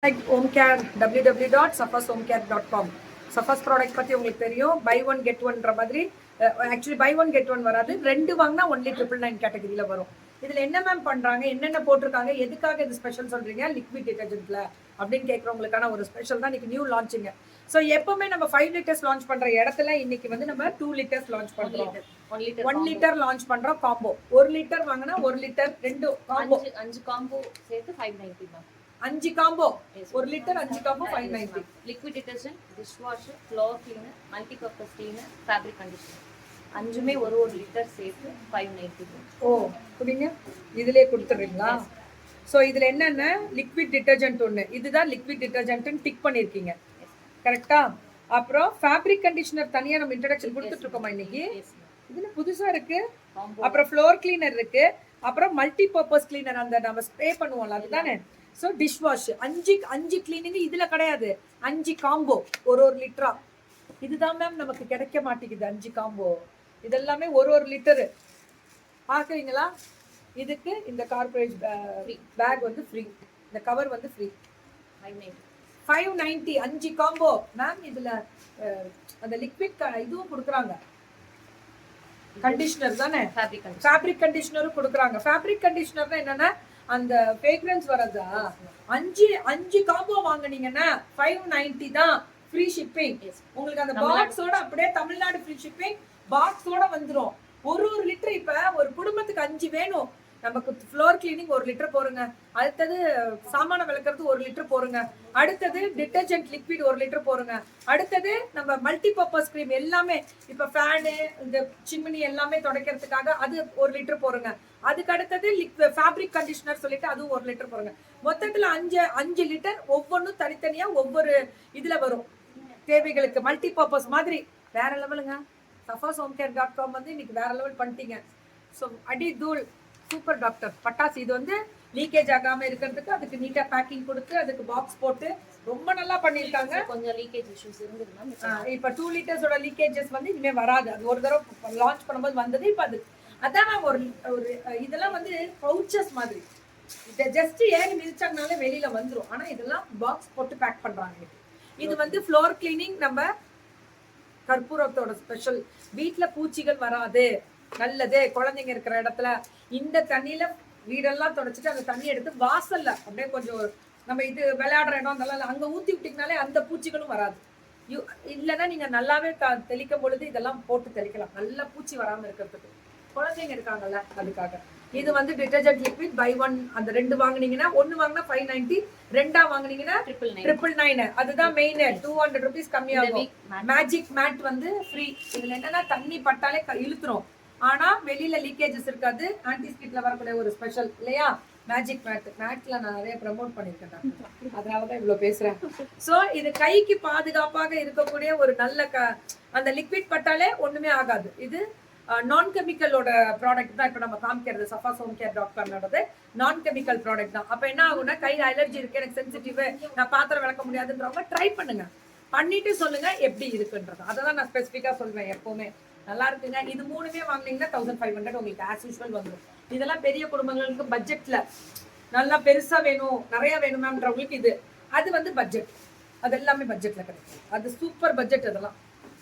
Like home care www.safashomecare.com. Safas product பற்றி உங்களுக்கு தெரியும். பை ஒன் கெட் ஒன்ற மாதிரி. Actually buy one get one வராது, ரெண்டு வாங்கினா ஒன்லி 999 கேட்டகரியில் வரும். இதில் என்ன மேம் பண்ணுறாங்க, என்னென்ன போட்டிருக்காங்க, எதுக்காக இது ஸ்பெஷல் சொல்கிறீங்க லிக்விட் டிட்டர்ஜென்ட்டில் அப்படின்னு கேட்குறவங்களுக்கான ஒரு ஸ்பெஷல் தான் இன்னைக்கு நியூ லான்ச்சிங்க. ஸோ எப்பவுமே நம்ம 5 லிட்டர்ஸ் லான்ச் பண்ணுற இடத்துல இன்னைக்கு வந்து நம்ம 2 லிட்டர்ஸ் லான்ச் பண்ணுறோம். 1 லிட்டர் லான்ச் பண்ணுறோம் காம்போ. 1 லிட்டர் வாங்கினா 1 லிட்டர் 2 காம்போ, 5 காம்போ சேர்த்து 590 தான். 5 combo, 1 litre 5 combo 590. Liquid detergent, dish washer, floor cleaner, multipurpose cleaner, fabric conditioner, அஞ்சுமே ஒரு லிட்டர் சேர்த்து 590. ஓ குடிங்க, இதிலே கொடுத்துட்றீங்களா? ஸோ இதில் என்னென்ன லிக்விட் டிட்டர்ஜென்ட் ஒன்று, இதுதான் லிக்விட் டிட்டர்ஜென்ட்னு டிக் பண்ணியிருக்கீங்க கரெக்டா? அப்புறம் ஃபேப்ரிக் கண்டிஷனர் தனியாக நம்ம இன்ட்ரடக்ஷன் கொடுத்துட்டு இருக்கோமா இன்னைக்கு? இதுல புதுசா இருக்கு. அப்புறம் ஃப்ளோர் கிளீனர் இருக்கு. அப்புறம் மல்டி பர்பஸ் கிளீனர், அந்த நம்ம ஸ்ப்ரே பண்ணுவோம்ல அதுதானே. ஸோ டிஷ் வாஷ், அஞ்சு கிளீனிங் இதுல கிடையாது, 5 காம்போ ஒரு லிட்டரா. இதுதான் மேம் நமக்கு கிடைக்க மாட்டேங்குது 5 காம்போ. இதெல்லாமே ஒரு லிட்டரு பார்க்குறீங்களா? இதுக்கு இந்த கார்பரேட் பேக் வந்து ஃப்ரீ, இந்த கவர் வந்து ஃப்ரீ. 590 5 combo ma'am. இதுல அந்த லிக்விட் இதுவும் கொடுக்குறாங்க, கண்டிஷனர் தானே, ஃபேப்ரிக் கண்டிஷனரும் கொடுக்குறாங்க. ஃபேப்ரிக் கண்டிஷனர்னா என்னன்னா அந்த ஃப்ரேக்ரன்ஸ் வரதா. 5 காம்போ வாங்குனீங்கன்னா 590 தான், ஃப்ரீ ஷிப்பிங். உங்களுக்கு அந்த பாக்ஸோட அப்படியே தமிழ்நாடு ஃப்ரீ ஷிப்பிங் பாக்ஸோட வந்துரும். ஒரு லிட்டர். இப்ப ஒரு குடும்பத்துக்கு 5 வேணும். நமக்கு ஃப்ளோர் கிளீனிங் 1 லிட்டர் போருங்க, அடுத்தது சாமான விளக்குறது 1 லிட்டர் போருங்க, அடுத்தது டிட்டர்ஜென்ட் லிக்விட் 1 லிட்டர் போருங்க, அடுத்தது நம்ம மல்டி பர்பஸ் கிரீம் எல்லாமே, இப்ப ஃபேனு இந்த சிம்னி எல்லாமே துடைக்கிறதுக்காக அது 1 லிட்டர் போருங்க, அதுக்கு அடுத்தது ஃபேப்ரிக் கண்டிஷனர் சொல்லிட்டு அதுவும் 1 லிட்டர் போருங்க. மொத்தத்துல 5 லிட்டர் ஒவ்வொன்றும் தனித்தனியா ஒவ்வொரு இதுல வரும் தேவைகளுக்கு. மல்டி பர்பஸ் மாதிரி வேற லெவலுங்க. safashomecare.com வந்து இன்னைக்கு வேற லெவல் பண்ணிட்டீங்க. ஸோ அடி தூள் சூப்பர் டாக்டர் பட்டாசு. இது வந்து லீக்கேஜ் ஆகாம இருக்கிறதுக்கு அதுக்கு நீட்டா பேக்கிங் கொடுத்து அதுக்கு பாக்ஸ் போட்டு ரொம்ப நல்லா பண்ணிருக்காங்க. கொஞ்சம் லீக்கேஜ் இஷ்யூஸ் இருந்தது மேம். இப்ப 2 லிட்டர்ஸோட லீக்கேஜஸ் வந்து இனிமே வராது. அது ஒரு தடவை லான்ச் பண்ணும்போது வந்தது, இப்ப அது அதான் மேம். ஒரு இதெல்லாம் வந்து பவுச்சஸ் மாதிரி, இதை ஜஸ்ட் ஏறி மிதிச்சாங்கனாலே வெளியில வந்துடும். ஆனா இதெல்லாம் பாக்ஸ் போட்டு பேக் பண்றாங்க. இது வந்து ஃப்ளோர் கிளீனிங், நம்ம கற்பூரத்தோட ஸ்பெஷல். வீட்டுல பூச்சிகள் வராது, நல்லது. குழந்தைங்க இருக்கிற இடத்துல இந்த தண்ணியில வீடெல்லாம் தொடச்சிட்டு அந்த தண்ணி எடுத்து வாசல்ல அப்படியே கொஞ்சம் நம்ம இது விளையாடுற இடம் அதெல்லாம் அங்க ஊத்தி விட்டீங்கனாலே அந்த பூச்சிகளும் வராது. இல்லைன்னா நீங்க நல்லாவே தெளிக்கும் பொழுது இதெல்லாம் போட்டு தெளிக்கலாம், நல்ல பூச்சி வராம இருக்கிறதுக்கு. குழந்தைங்க இருக்காங்கல்ல அதுக்காக. இது வந்து டிட்டர்ஜென்ட் லிக்விட் பை ஒன். அந்த 2 வாங்குனீங்கன்னா 1 வாங்கினா 590, 2 வாங்குனீங்கன்னா 999. அதுதான் மெயின். 200 rupees கம்மியாகும். மேஜிக் மேட் வந்து ஃப்ரீ. இதுல என்னன்னா தண்ணி பட்டாலே இழுத்துரும், ஆனா வெளியில லீக்கேஜஸ் இருக்காது. ஆன்டி ஸ்கிட்ல வரக்கூடிய ஒரு ஸ்பெஷல் இல்லையா மேஜிக் மேட். மேட்ல நான் நிறைய ப்ரமோட் பண்ணிருக்கேன், அதனாலதான் இவ்வளவு பேசுறேன். சோ இது கைக்கு பாதுகாப்பாக இருக்கக்கூடிய ஒரு நல்ல அந்த லிக்விட் பட்டாலே ஒண்ணுமே ஆகாது. இது நான் கெமிக்கலோட ப்ராடக்ட் தான் இப்ப நம்ம காமிக்கிறது. safashomecare.com நான் கெமிக்கல் ப்ராடக்ட் தான். அப்ப என்ன ஆகும்னா கையில அலர்ஜி இருக்கு, எனக்கு சென்சிட்டிவ், நான் பாத்திரம் விளக்க முடியாதுன்றவங்க ட்ரை பண்ணுங்க, பண்ணிட்டு சொல்லுங்க எப்படி இருக்குன்றது. அதான் நான் ஸ்பெசிஃபிக்கா சொல்வேன் எப்பவுமே. நல்லா இருக்குங்க. இது 3மே வாங்கினீங்கன்னா 1500 உங்களுக்கு ஆஸ் யூஸ்வல் வந்துடும். இதெல்லாம் பெரிய குடும்பங்களுக்கு பட்ஜெட்ல நல்லா பெருசா வேணும், நிறைய வேணுமான்றவங்களுக்கு இது. அது வந்து பட்ஜெட், அது எல்லாமே பட்ஜெட்ல கிடைக்கும். அது சூப்பர் பட்ஜெட். அதெல்லாம்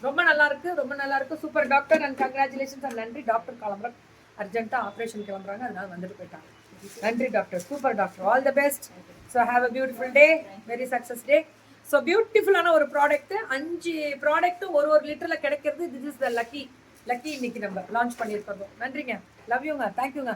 ரொம்ப நல்லா இருக்கு, ரொம்ப நல்லா இருக்கு. Super doctor and congratulations and நன்றி. டாக்டர் கிளம்புறோம், அர்ஜென்ட்டா ஆப்ரேஷன் கிளம்புறாங்க, அதனால வந்துட்டு போயிட்டாங்க. நன்றி doctor, super doctor, all the best. So have a beautiful day, very success day. So பியூட்டிஃபுல்லான ஒரு ப்ராடக்ட், 5 ப்ராடக்ட்டும் ஒரு லிட்டர்ல கிடைக்கிறது. திஸ் இஸ் த லக்கி இன்னைக்கு நம்ம லான்ச் பண்ணியிருக்கோம். நன்றிங்க, லவ் யூங்க, தேங்க்யூங்க.